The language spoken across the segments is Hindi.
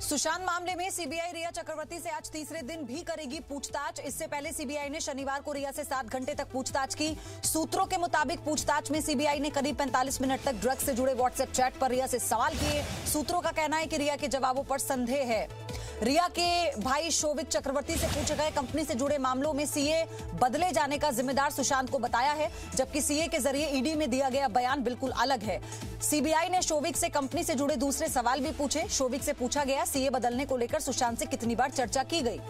सुशांत मामले में सीबीआई रिया चक्रवर्ती से आज तीसरे दिन भी करेगी पूछताछ। इससे पहले सीबीआई ने शनिवार को रिया से 7 घंटे तक पूछताछ की। सूत्रों के मुताबिक पूछताछ में सीबीआई ने करीब 45 मिनट तक ड्रग्स से जुड़े व्हाट्सएप चैट पर रिया से सवाल किए। सूत्रों का कहना है कि रिया के जवाबों पर संदेह है। रिया के भाई शोविक चक्रवर्ती से पूछे गए कंपनी से जुड़े मामलों में सीए बदले जाने का जिम्मेदार सुशांत को बताया है, जबकि सीए के जरिए ईडी में दिया गया बयान बिल्कुल अलग है। सीबीआई ने शोविक से कंपनी से जुड़े दूसरे सवाल भी पूछे। शोविक से पूछा गया सीए बदलने को लेकर सुशांत से कितनी बार चर्चा की गई।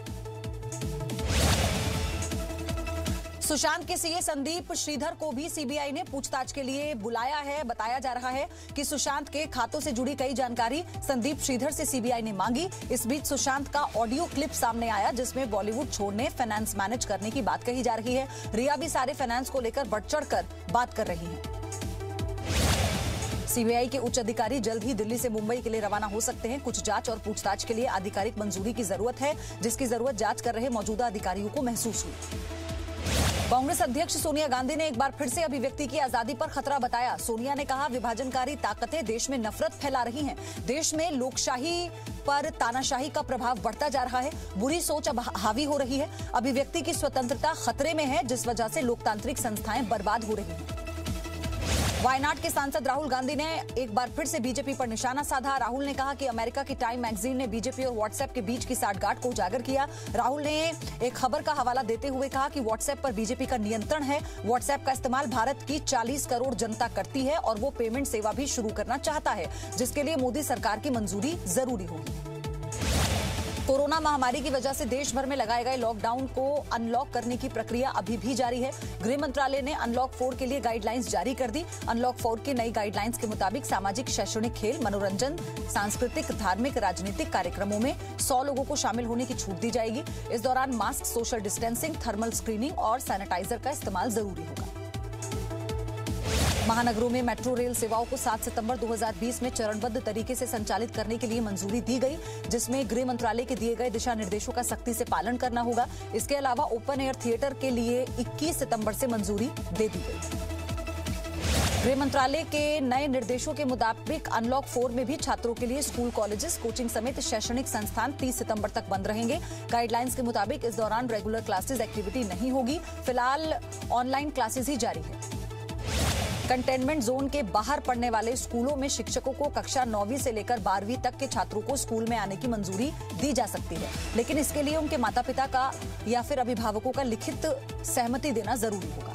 सुशांत के सीए संदीप श्रीधर को भी सीबीआई ने पूछताछ के लिए बुलाया है। बताया जा रहा है कि सुशांत के खातों से जुड़ी कई जानकारी संदीप श्रीधर से सीबीआई ने मांगी। इस बीच सुशांत का ऑडियो क्लिप सामने आया, जिसमें बॉलीवुड छोड़ने फाइनेंस मैनेज करने की बात कही जा रही है। रिया भी सारे फाइनेंस को लेकर बढ़ चढ़कर बात कर रही है। सीबीआई के उच्च अधिकारी जल्द ही दिल्ली से मुंबई के लिए रवाना हो सकते हैं। कुछ जांच और पूछताछ के लिए आधिकारिक मंजूरी की जरूरत है, जिसकी जरूरत जांच कर रहे मौजूदा अधिकारियों को महसूस हुई। कांग्रेस अध्यक्ष सोनिया गांधी ने एक बार फिर से अभिव्यक्ति की आजादी पर खतरा बताया। सोनिया ने कहा, विभाजनकारी ताकतें देश में नफरत फैला रही हैं। देश में लोकशाही पर तानाशाही का प्रभाव बढ़ता जा रहा है। बुरी सोच अब हावी हो रही है। अभिव्यक्ति की स्वतंत्रता खतरे में है, जिस वजह से लोकतांत्रिक संस्थाएं बर्बाद हो रही हैं। वायनाड के सांसद राहुल गांधी ने एक बार फिर से बीजेपी पर निशाना साधा। राहुल ने कहा कि अमेरिका की टाइम मैगजीन ने बीजेपी और व्हाट्सएप के बीच की साठगांठ को उजागर किया। राहुल ने एक खबर का हवाला देते हुए कहा कि व्हाट्सएप पर बीजेपी का नियंत्रण है। व्हाट्सएप का इस्तेमाल भारत की 40 करोड़ जनता करती है और वो पेमेंट सेवा भी शुरू करना चाहता है, जिसके लिए मोदी सरकार की मंजूरी जरूरी होगी। कोरोना महामारी की वजह से देश भर में लगाए गए लॉकडाउन को अनलॉक करने की प्रक्रिया अभी भी जारी है। गृह मंत्रालय ने अनलॉक 4 के लिए गाइडलाइंस जारी कर दी। अनलॉक 4 की नई गाइडलाइंस के मुताबिक सामाजिक, शैक्षणिक, खेल, मनोरंजन, सांस्कृतिक, धार्मिक, राजनीतिक कार्यक्रमों में 100 लोगों को शामिल होने की छूट दी जाएगी। इस दौरान mask, social distancing, thermal screening और सैनिटाइजर का इस्तेमाल जरूरी होगा। महानगरों में मेट्रो रेल सेवाओं को 7 सितंबर 2020 में चरणबद्ध तरीके से संचालित करने के लिए मंजूरी दी गई, जिसमें गृह मंत्रालय के दिए गए दिशा निर्देशों का सख्ती से पालन करना होगा। इसके अलावा ओपन एयर थिएटर के लिए 21 सितंबर से मंजूरी दे दी गई। गृह मंत्रालय के नए निर्देशों के मुताबिक अनलॉक 4 में भी छात्रों के लिए स्कूल, कॉलेजेस, कोचिंग समेत शैक्षणिक संस्थान 30 सितंबर तक बंद रहेंगे। गाइडलाइंस के मुताबिक इस दौरान रेगुलर क्लासेस एक्टिविटी नहीं होगी। फिलहाल ऑनलाइन क्लासेस ही जारी है। कंटेनमेंट जोन के बाहर पढ़ने वाले स्कूलों में शिक्षकों को कक्षा 9वीं से लेकर 12वीं तक के छात्रों को स्कूल में आने की मंजूरी दी जा सकती है, लेकिन इसके लिए उनके माता पिता का या फिर अभिभावकों का लिखित सहमति देना जरूरी होगा।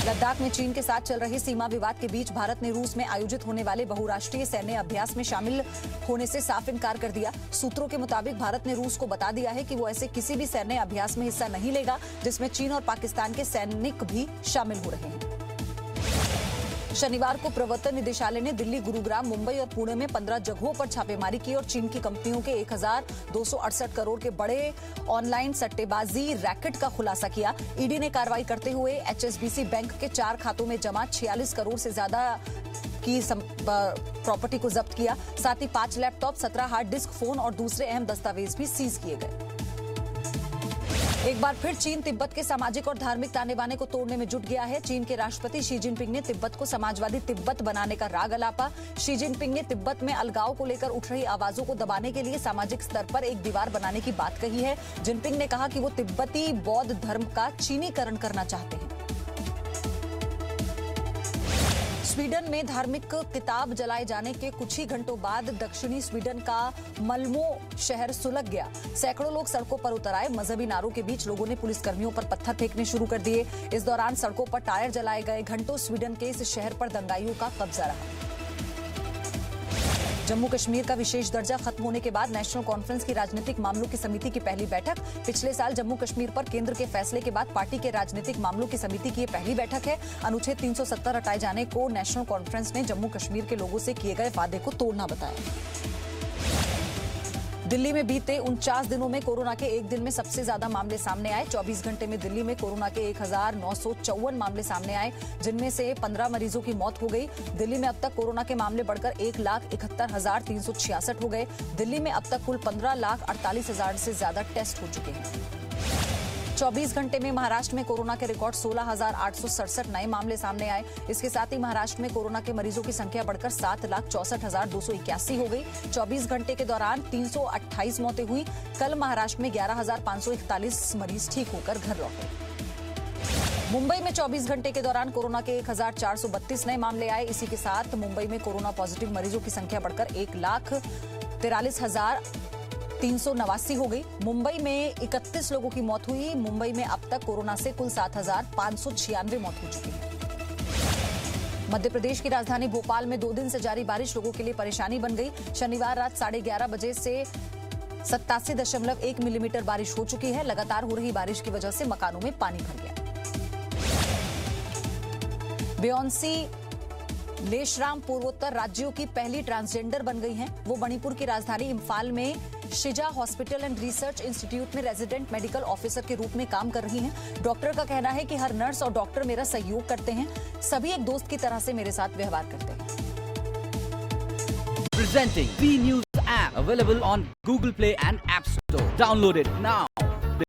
लद्दाख में चीन के साथ चल रहे सीमा विवाद के बीच भारत ने रूस में आयोजित होने वाले बहुराष्ट्रीय सैन्य अभ्यास में शामिल होने से साफ इनकार कर दिया। सूत्रों के मुताबिक भारत ने रूस को बता दिया है कि वो ऐसे किसी भी सैन्य अभ्यास में हिस्सा नहीं लेगा जिसमें चीन और पाकिस्तान के सैनिक भी शामिल हो रहे हैं। शनिवार को प्रवर्तन निदेशालय ने दिल्ली, गुरुग्राम, मुंबई और पुणे में 15 जगहों पर छापेमारी की और चीन की कंपनियों के 1268 करोड़ के बड़े ऑनलाइन सट्टेबाजी रैकेट का खुलासा किया। ईडी ने कार्रवाई करते हुए एचएसबीसी बैंक के 4 खातों में जमा 46 करोड़ से ज्यादा की प्रॉपर्टी को जब्त किया। साथ ही 5 लैपटॉप, 17 हार्ड डिस्क, फोन और दूसरे अहम दस्तावेज भी सीज किए गए। एक बार फिर चीन तिब्बत के सामाजिक और धार्मिक ताने बाने को तोड़ने में जुट गया है। चीन के राष्ट्रपति शी जिनपिंग ने तिब्बत को समाजवादी तिब्बत बनाने का राग अलापा। शी जिनपिंग ने तिब्बत में अलगाव को लेकर उठ रही आवाजों को दबाने के लिए सामाजिक स्तर पर एक दीवार बनाने की बात कही है। जिनपिंग ने कहा कि वो तिब्बती बौद्ध धर्म का चीनीकरण करना चाहते हैं। स्वीडन में धार्मिक किताब जलाए जाने के कुछ ही घंटों बाद दक्षिणी स्वीडन का मल्मो शहर सुलग गया। सैकड़ों लोग सड़कों पर उतर आए। मजहबी नारों के बीच लोगों ने पुलिसकर्मियों पर पत्थर फेंकने शुरू कर दिए। इस दौरान सड़कों पर टायर जलाए गए। घंटों स्वीडन के इस शहर पर दंगाइयों का कब्जा रहा। जम्मू कश्मीर का विशेष दर्जा खत्म होने के बाद नेशनल कॉन्फ्रेंस की राजनीतिक मामलों की समिति की पहली बैठक। पिछले साल जम्मू कश्मीर पर केंद्र के फैसले के बाद पार्टी के राजनीतिक मामलों की समिति की यह पहली बैठक है। अनुच्छेद 370 हटाए जाने को नेशनल कॉन्फ्रेंस ने जम्मू कश्मीर के लोगों से किए गए वादे को तोड़ना बताया। दिल्ली में बीते 49 दिनों में कोरोना के एक दिन में सबसे ज्यादा मामले सामने आए। 24 घंटे में दिल्ली में कोरोना के 1954 मामले सामने आए, जिनमें से 15 मरीजों की मौत हो गई। दिल्ली में अब तक कोरोना के मामले बढ़कर 1,71,366 हो गए। दिल्ली में अब तक कुल 15,48,000 से ज्यादा टेस्ट हो चुके हैं। 24 घंटे में महाराष्ट्र में कोरोना के रिकॉर्ड 16,867 नए मामले सामने आए। इसके साथ ही महाराष्ट्र में कोरोना के मरीजों की संख्या बढ़कर 7,64,281 हो गई। 24 घंटे के दौरान 328 मौतें हुई। कल महाराष्ट्र में 11,541 मरीज ठीक होकर घर लौटे। मुंबई में 24 घंटे के दौरान कोरोना के 1,432 नए मामले आए। इसी के साथ मुंबई में कोरोना पॉजिटिव मरीजों की संख्या बढ़कर 1,43,389 हो गई। मुंबई में 31 लोगों की मौत हुई। मुंबई में अब तक कोरोना से कुल 7,596 मौत हो चुकी है। मध्य प्रदेश की राजधानी भोपाल में 2 दिन से जारी बारिश लोगों के लिए परेशानी बन गई। शनिवार रात 11:30 बजे से 87.1 मिलीमीटर बारिश हो चुकी है। लगातार हो रही बारिश की वजह से मकानों में पानी भर गया। बेयोंसी लेशराम पूर्वोत्तर राज्यों की पहली ट्रांसजेंडर बन गई हैं। वो मणिपुर की राजधानी इम्फाल में शिजा हॉस्पिटल एंड रिसर्च इंस्टीट्यूट में रेजिडेंट मेडिकल ऑफिसर के रूप में काम कर रही हैं। डॉक्टर का कहना है कि हर नर्स और डॉक्टर मेरा सहयोग करते हैं। सभी एक दोस्त की तरह से मेरे साथ व्यवहार करते हैं। Presenting V News app available on Google Play and App Store. Download it now.